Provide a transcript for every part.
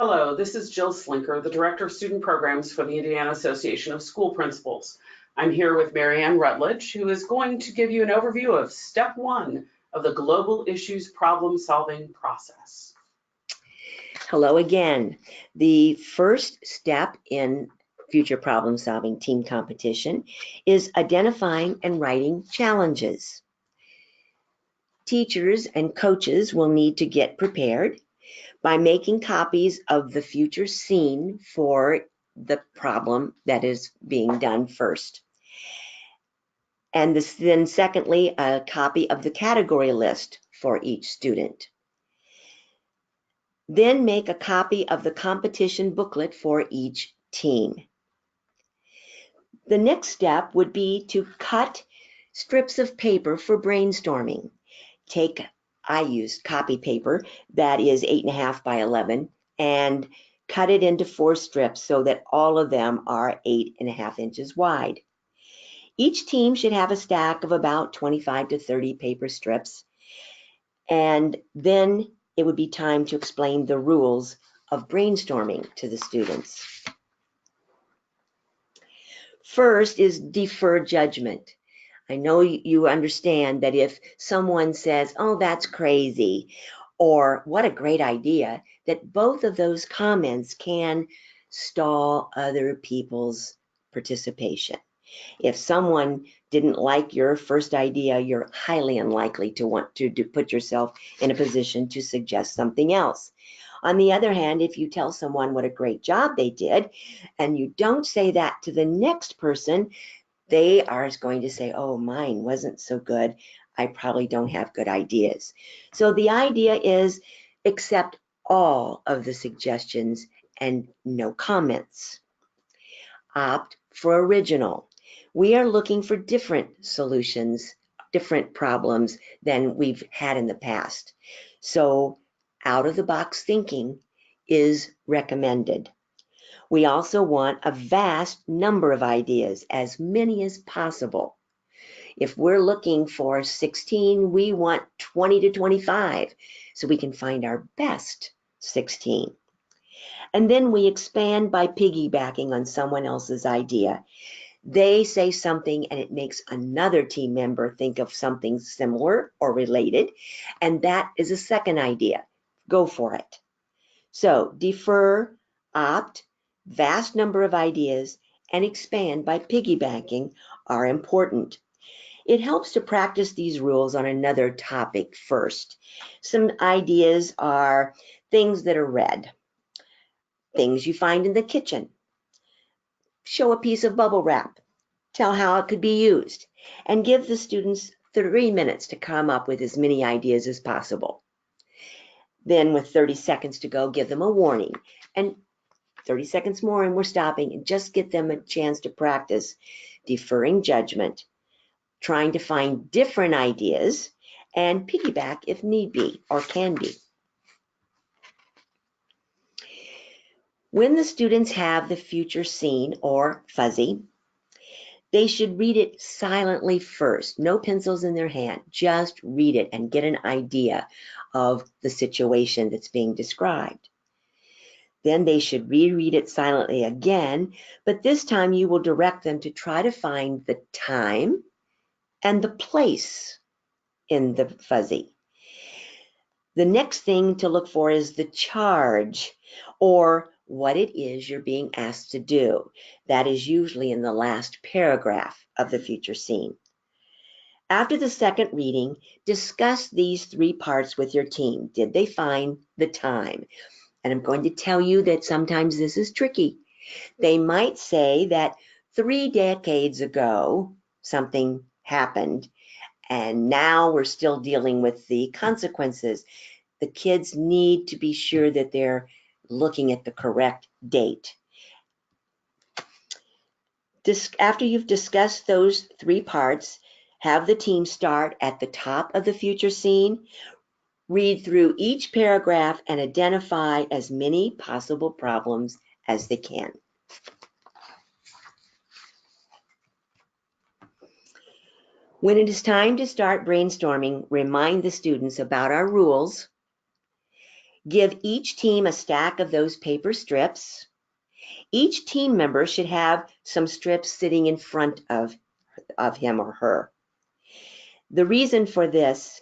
Hello, this is Jill Slinker, the Director of Student Programs for the Indiana Association of School Principals. I'm here with Marianne Rutledge, who is going to give you an overview of step one of the Global Issues Problem-Solving process. Hello again. The first step in future problem-solving team competition is identifying and writing challenges. Teachers and coaches will need to get prepared by making copies of the future scene for the problem that is being done first. And then secondly, a copy of the category list for each student. Then make a copy of the competition booklet for each team. The next step would be to cut strips of paper for brainstorming. I used copy paper that is 8.5 by 11 and cut it into 4 strips so that all of them are 8.5 inches wide. Each team should have a stack of about 25 to 30 paper strips, and then it would be time to explain the rules of brainstorming to the students. First is defer judgment. I know you understand that if someone says, "Oh, that's crazy," or "What a great idea," that both of those comments can stall other people's participation. If someone didn't like your first idea, you're highly unlikely to want to put yourself in a position to suggest something else. On the other hand, if you tell someone what a great job they did, and you don't say that to the next person, they are going to say, "Oh, mine wasn't so good. I probably don't have good ideas." So the idea is accept all of the suggestions and no comments. Opt for original. We are looking for different solutions, different problems than we've had in the past. So out-of-the-box thinking is recommended. We also want a vast number of ideas, as many as possible. If we're looking for 16, we want 20 to 25, so we can find our best 16. And then we expand by piggybacking on someone else's idea. They say something and it makes another team member think of something similar or related, and that is a second idea. Go for it. So defer, opt, vast number of ideas, and expand by piggybacking are important. It helps to practice these rules on another topic first. Some ideas are things that are red, things you find in the kitchen. Show a piece of bubble wrap. Tell how it could be used, and give the students 3 minutes to come up with as many ideas as possible. Then with 30 seconds to go, give them a warning, and 30 seconds more and we're stopping, and just get them a chance to practice deferring judgment, trying to find different ideas, and piggyback if need be or can be. When the students have the future scene or fuzzy, they should read it silently first. No pencils in their hand. Just read it and get an idea of the situation that's being described. Then they should reread it silently again, but this time you will direct them to try to find the time and the place in the fuzzy. The next thing to look for is the charge, or what it is you're being asked to do. That is usually in the last paragraph of the future scene. After the second reading, discuss these 3 parts with your team. Did they find the time? And I'm going to tell you that sometimes this is tricky. They might say that 3 decades ago, something happened, and now we're still dealing with the consequences. The kids need to be sure that they're looking at the correct date. After you've discussed those 3 parts, have the team start at the top of the future scene, read through each paragraph, and identify as many possible problems as they can. When it is time to start brainstorming, remind the students about our rules. Give each team a stack of those paper strips. Each team member should have some strips sitting in front of him or her. The reason for this,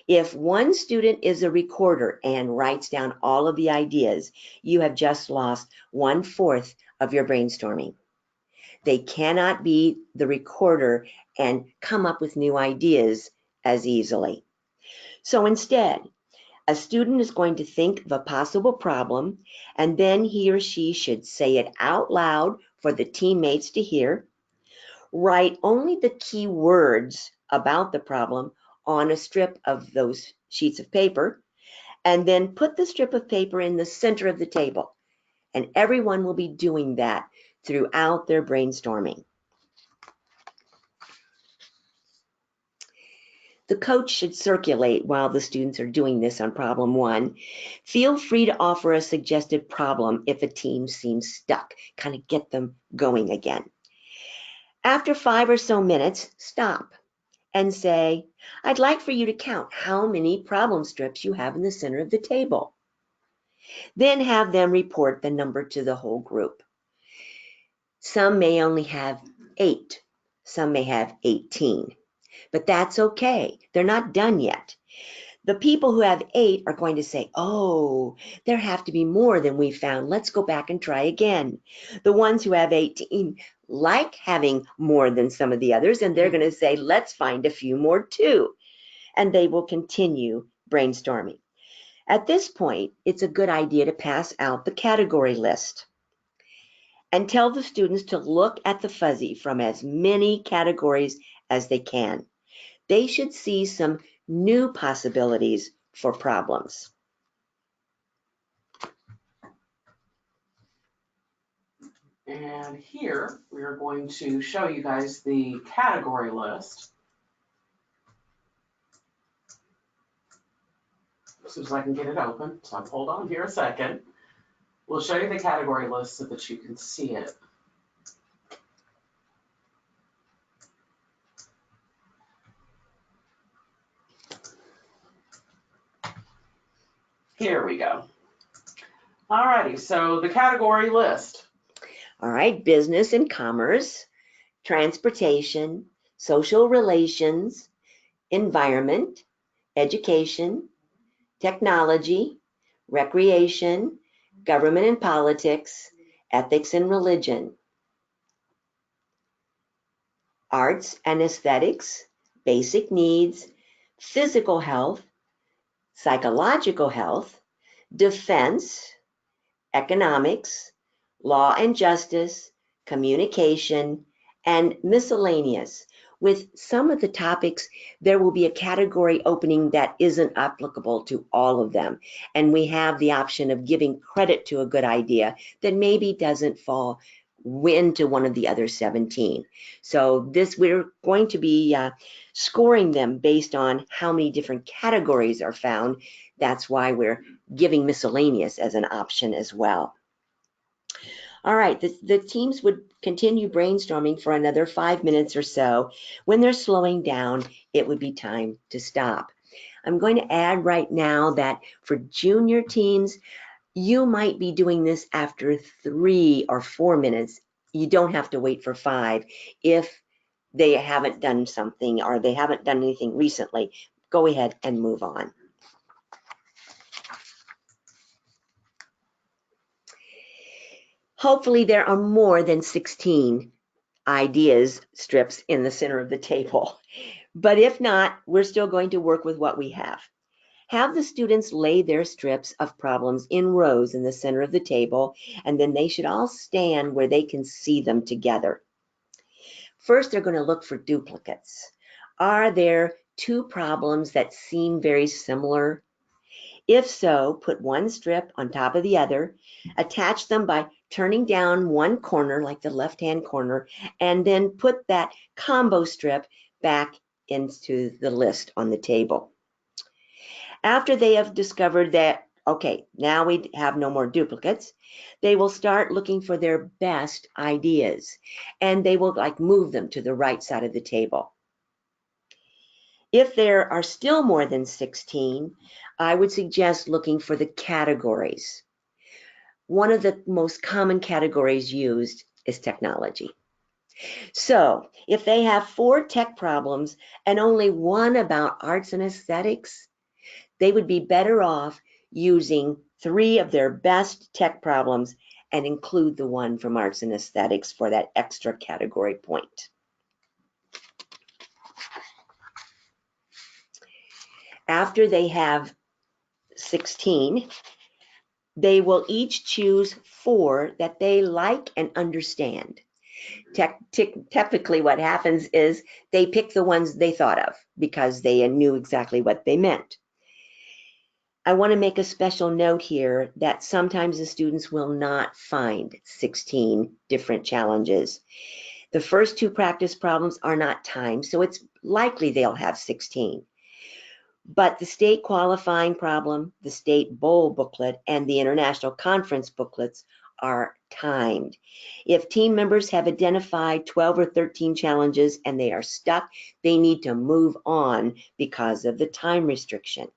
if one student is a recorder and writes down all of the ideas, you have just lost 1/4 of your brainstorming. They cannot be the recorder and come up with new ideas as easily. So instead, a student is going to think of a possible problem, and then he or she should say it out loud for the teammates to hear. Write only the key words about the problem on a strip of those sheets of paper, and then put the strip of paper in the center of the table. And everyone will be doing that throughout their brainstorming. The coach should circulate while the students are doing this on problem 1. Feel free to offer a suggested problem if a team seems stuck, kind of get them going again. After 5 or so minutes, stop and say, I'd like for you to count how many problem strips you have in the center of the table. Then have them report the number to the whole group. Some may only have 8, some may have 18. But that's okay. They're not done yet. The people who have 8 are going to say, oh, there have to be more than we found. Let's go back and try again. The ones who have 18 like having more than some of the others, and they're going to say, let's find a few more too. And they will continue brainstorming. At this point, it's a good idea to pass out the category list and tell the students to look at the fuzzy from as many categories as they can. They should see some new possibilities for problems. And here we are going to show you guys the category list. As soon as I can get it open, so hold on here a second. We'll show you the category list so that you can see it. Here we go. All righty, so the category list. All right, business and commerce, transportation, social relations, environment, education, technology, recreation, government and politics, ethics and religion, arts and aesthetics, basic needs, physical health, psychological health, defense, economics, law and justice, communication, and miscellaneous. With some of the topics, there will be a category opening that isn't applicable to all of them. And we have the option of giving credit to a good idea that maybe doesn't fall into one of the other 17. So we're going to be scoring them based on how many different categories are found. That's why we're giving miscellaneous as an option as well. All right, the teams would continue brainstorming for another 5 minutes or so. When they're slowing down, it would be time to stop. I'm going to add right now that for junior teams, you might be doing this after 3 or 4 minutes. You don't have to wait for 5. If they haven't done something or they haven't done anything recently, go ahead and move on. Hopefully there are more than 16 ideas strips in the center of the table. But if not, we're still going to work with what we have. Have the students lay their strips of problems in rows in the center of the table, and then they should all stand where they can see them together. First, they're going to look for duplicates. Are there 2 problems that seem very similar? If so, put one strip on top of the other, attach them by turning down one corner, like the left-hand corner, and then put that combo strip back into the list on the table. After they have discovered that, okay, now we have no more duplicates, they will start looking for their best ideas, and they will move them to the right side of the table. If there are still more than 16, I would suggest looking for the categories. One of the most common categories used is technology. So if they have 4 tech problems and only 1 about arts and aesthetics, they would be better off using 3 of their best tech problems and include the one from arts and aesthetics for that extra category point. After they have 16, they will each choose 4 that they like and understand. Typically what happens is they pick the ones they thought of because they knew exactly what they meant. I want to make a special note here that sometimes the students will not find 16 different challenges. The first 2 practice problems are not timed, so it's likely they'll have 16. But the state qualifying problem, the state bowl booklet, and the international conference booklets are timed. If team members have identified 12 or 13 challenges and they are stuck, they need to move on because of the time restriction.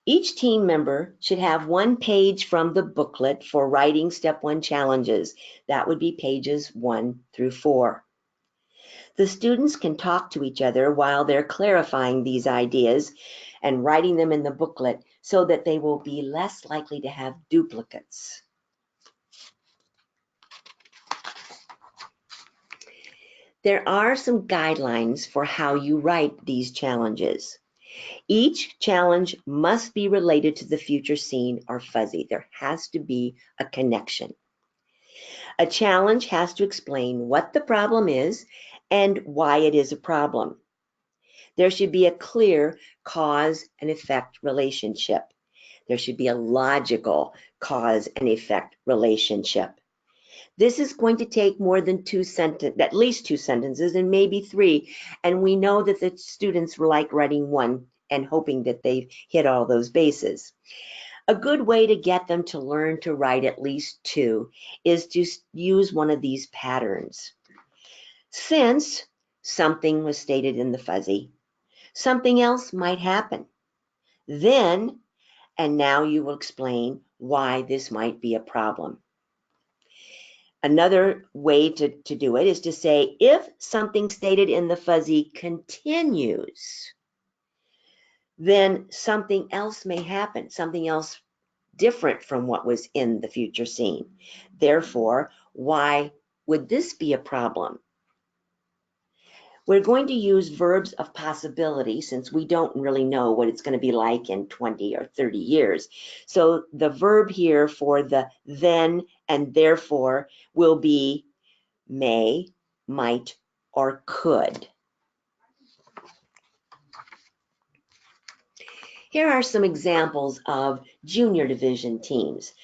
Each team member should have 1 page from the booklet for writing step 1 challenges. That would be pages 1 through 4. The students can talk to each other while they're clarifying these ideas and writing them in the booklet so that they will be less likely to have duplicates. There are some guidelines for how you write these challenges. Each challenge must be related to the future scene or fuzzy. There has to be a connection. A challenge has to explain what the problem is and why it is a problem. There should be a clear cause and effect relationship. There should be a logical cause and effect relationship. This is going to take more than at least 2 sentences and maybe 3. And we know that the students like writing 1 and hoping that they've hit all those bases. A good way to get them to learn to write at least 2 is to use one of these patterns. Since something was stated in the fuzzy, something else might happen. Then, and now you will explain why this might be a problem. Another way to do it is to say, if something stated in the fuzzy continues, then something else may happen, something else different from what was in the future scene. Therefore, why would this be a problem? We're going to use verbs of possibility since we don't really know what it's going to be like in 20 or 30 years. So the verb here for the then and therefore will be may, might, or could. Here are some examples of junior division teams.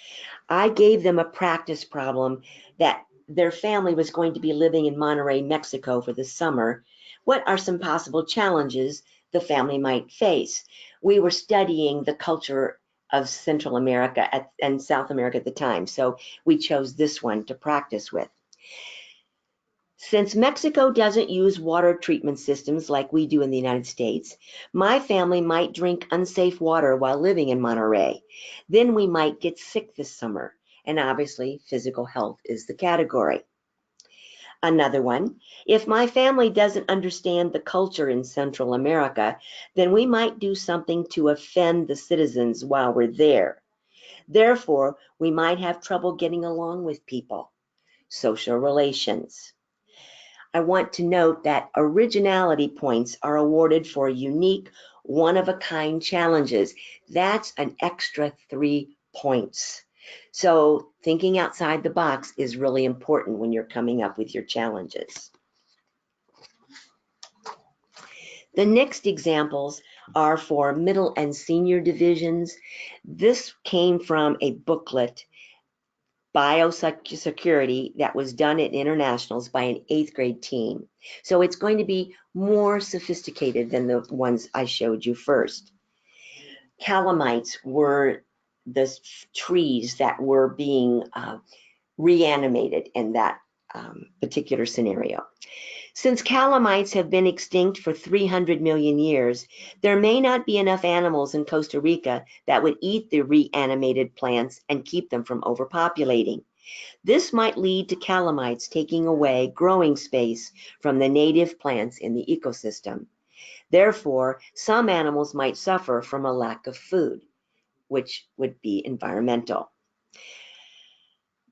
I gave them a practice problem that their family was going to be living in Monterrey, Mexico for the summer. What are some possible challenges the family might face? We were studying the culture of Central America and South America at the time, so we chose this one to practice with. Since Mexico doesn't use water treatment systems like we do in the United States, my family might drink unsafe water while living in Monterrey. Then we might get sick this summer, and obviously physical health is the category. Another one, if my family doesn't understand the culture in Central America, then we might do something to offend the citizens while we're there. Therefore, we might have trouble getting along with people. Social relations. I want to note that originality points are awarded for unique, one-of-a-kind challenges. That's an extra 3 points. So thinking outside the box is really important when you're coming up with your challenges. The next examples are for middle and senior divisions. This came from a booklet, Biosecurity, that was done at internationals by an 8th grade team. So it's going to be more sophisticated than the ones I showed you first. Calamites were the trees that were being reanimated in that particular scenario. Since calamites have been extinct for 300 million years, there may not be enough animals in Costa Rica that would eat the reanimated plants and keep them from overpopulating. This might lead to calamites taking away growing space from the native plants in the ecosystem. Therefore, some animals might suffer from a lack of food, which would be environmental.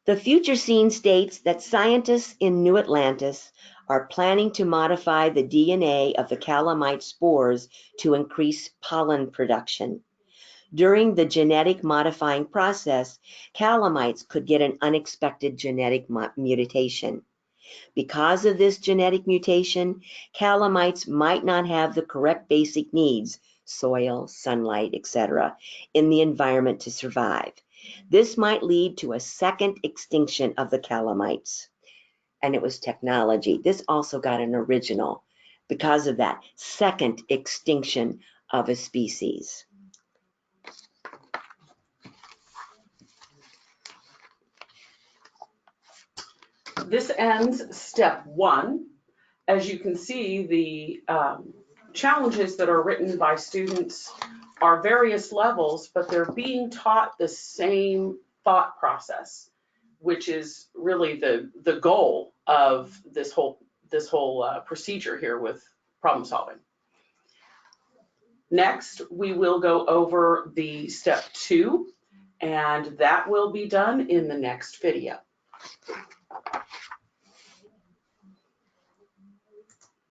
The future scene states that scientists in New Atlantis are planning to modify the DNA of the calamite spores to increase pollen production. During the genetic modifying process, calamites could get an unexpected genetic mutation. Because of this genetic mutation, calamites might not have the correct basic needs, soil, sunlight, etc., in the environment to survive. This might lead to a second extinction of the calamites. And it was technology. This also got an original because of that second extinction of a species. This ends step 1. As you can see, the challenges that are written by students are various levels, but they're being taught the same thought process, which is really the goal of this whole procedure here with problem solving. Next, we will go over the step 2, and that will be done in the next video.